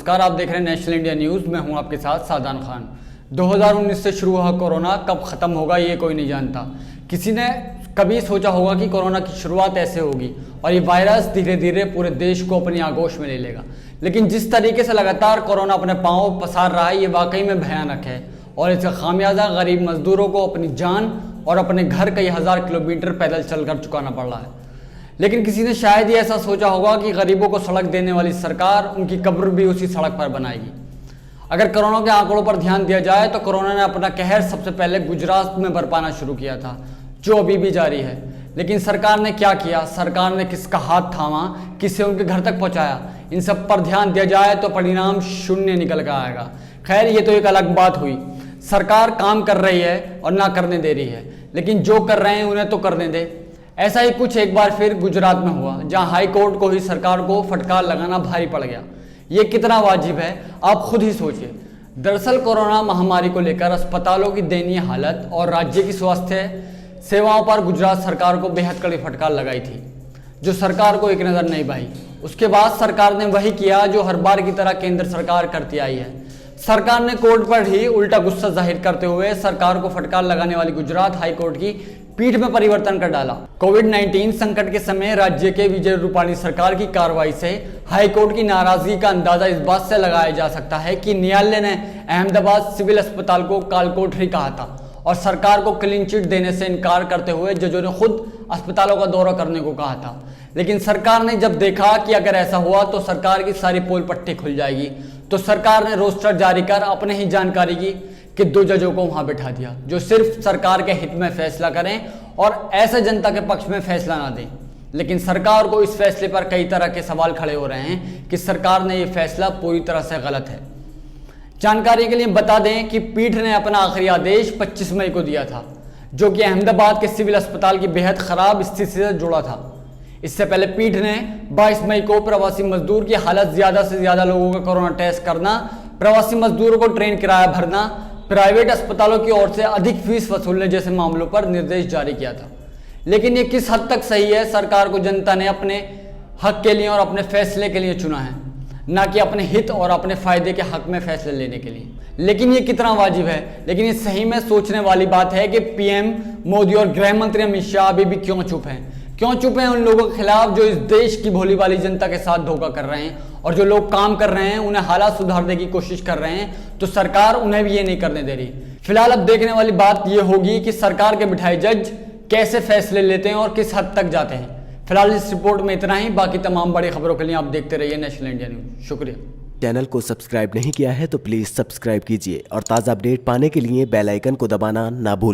नमस्कार, आप देख रहे हैं नेशनल इंडिया न्यूज़। मैं हूं आपके साथ सादान खान। 2019 से शुरू हुआ कोरोना कब ख़त्म होगा ये कोई नहीं जानता। किसी ने कभी सोचा होगा कि कोरोना की शुरुआत ऐसे होगी और ये वायरस धीरे धीरे पूरे देश को अपनी आगोश में ले लेगा। लेकिन जिस तरीके से लगातार कोरोना अपने पांव पसार रहा है, ये वाकई में भयानक है और इसका खामियाजा गरीब मजदूरों को अपनी जान और अपने घर कई हज़ार किलोमीटर पैदल चलकर चुकाना पड़ रहा है। लेकिन किसी ने शायद ही ऐसा सोचा होगा कि गरीबों को सड़क देने वाली सरकार उनकी कब्र भी उसी सड़क पर बनाएगी। अगर कोरोना के आंकड़ों पर ध्यान दिया जाए तो कोरोना ने अपना कहर सबसे पहले गुजरात में बरपाना शुरू किया था, जो अभी भी जारी है। लेकिन सरकार ने क्या किया, सरकार ने किसका हाथ थामा, किसे उनके घर तक पहुंचाया, इन सब पर ध्यान दिया जाए तो परिणाम शून्य निकल कर आएगा। खैर, ये तो एक अलग बात हुई। सरकार काम कर रही है और ना करने दे रही है, लेकिन जो कर रहे हैं उन्हें तो करने दे। ऐसा ही कुछ एक बार फिर गुजरात में हुआ, जहां हाई कोर्ट को ही सरकार को फटकार लगाना भारी पड़ गया। ये कितना वाजिब है, आप खुद ही सोचिए। दरअसल कोरोना महामारी को लेकर अस्पतालों की दयनीय हालत और राज्य की स्वास्थ्य सेवाओं पर गुजरात सरकार को बेहद कड़ी फटकार लगाई थी, जो सरकार को एक नज़र नहीं भाई। उसके बाद सरकार ने वही किया जो हर बार की तरह केंद्र सरकार करती आई है। सरकार ने कोर्ट पर ही उल्टा गुस्सा जाहिर करते हुए सरकार को फटकार लगाने वाली गुजरात हाई कोर्ट की पीठ में परिवर्तन कर डाला। कोविड-19 संकट के समय राज्य के विजय रूपाणी सरकार की कार्रवाई से हाई कोर्ट की नाराजगी का अंदाजा इस बात से लगाया जा सकता है कि न्यायालय ने अहमदाबाद सिविल अस्पताल को कालकोठरी कहा था और सरकार को क्लीन चिट देने से इनकार करते हुए जजों ने खुद अस्पतालों का दौरा करने को कहा था। लेकिन सरकार ने जब देखा कि अगर ऐसा हुआ तो सरकार की सारी पोल पट्टी खुल जाएगी, तो सरकार ने रोस्टर जारी कर अपने ही जानकारी की कि 2 जजों को वहां बैठा दिया, जो सिर्फ सरकार के हित में फैसला करें और ऐसे जनता के पक्ष में फैसला ना दें। लेकिन सरकार को इस फैसले पर कई तरह के सवाल खड़े हो रहे हैं कि सरकार ने यह फैसला पूरी तरह से गलत है। जानकारी के लिए बता दें कि पीठ ने अपना आखिरी आदेश 25 मई को दिया था, जो कि अहमदाबाद के सिविल अस्पताल की बेहद खराब स्थिति से जुड़ा था। इससे पहले पीठ ने 22 मई को प्रवासी मजदूर की हालत, ज्यादा से ज्यादा लोगों का कोरोना टेस्ट करना, प्रवासी मजदूरों को ट्रेन किराया भरना, प्राइवेट अस्पतालों की ओर से अधिक फीस वसूलने जैसे मामलों पर निर्देश जारी किया था। लेकिन ये किस हद तक सही है? सरकार को जनता ने अपने हक के लिए और अपने फैसले के लिए चुना है, ना कि अपने हित और अपने फायदे के हक में फैसले लेने के लिए। लेकिन ये कितना वाजिब है? लेकिन ये सही में सोचने वाली बात है कि पीएम मोदी और गृह मंत्री अमित शाह अभी भी क्यों चुप हैं? क्यों चुप हैं उन लोगों के खिलाफ जो इस देश की भोली भाली जनता के साथ धोखा कर रहे हैं, और जो लोग काम कर रहे हैं उन्हें हालात सुधारने की कोशिश कर रहे हैं, तो सरकार उन्हें भी ये नहीं करने दे रही। फिलहाल अब देखने वाली बात ये होगी कि सरकार के बिठाए जज कैसे फैसले लेते हैं और किस हद तक जाते हैं। फिलहाल इस रिपोर्ट में इतना ही। बाकी तमाम बड़ी खबरों के लिए आप देखते रहिए नेशनल इंडिया न्यूज़। शुक्रिया। चैनल को सब्सक्राइब नहीं किया है तो प्लीज़ सब्सक्राइब कीजिए और ताज़ा अपडेट पाने के लिए बेल आइकन को दबाना ना भूलें।